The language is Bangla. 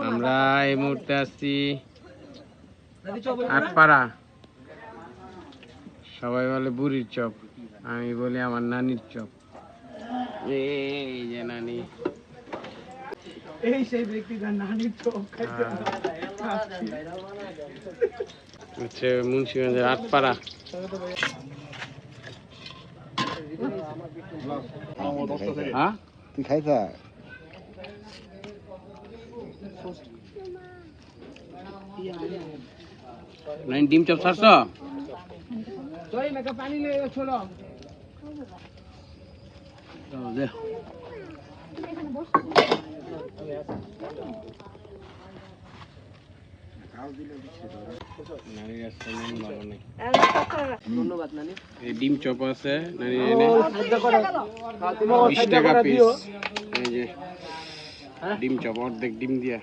আমরা এই মুহূর্তে আছি আটপাড়া। সবাই বলে বুড়ির চপ, আমি বলি আমার নানির চপ। এই যে নানি, এই সেই ব্যক্তি যার নানির চপ খাইতে হচ্ছে মুন্সিগঞ্জের আটপাড়া। হ্যাঁ তুই খাইছা? নানি ডিম চপ ছাড়ছ? পানি নিয়ে ছোড়ো। ধন্যবাদ নানি। এই ডিম চপ আছে নানি, 20 টাকা পিস। এই যে ডিম চপ, অর্ধেক ডিম দিয়া।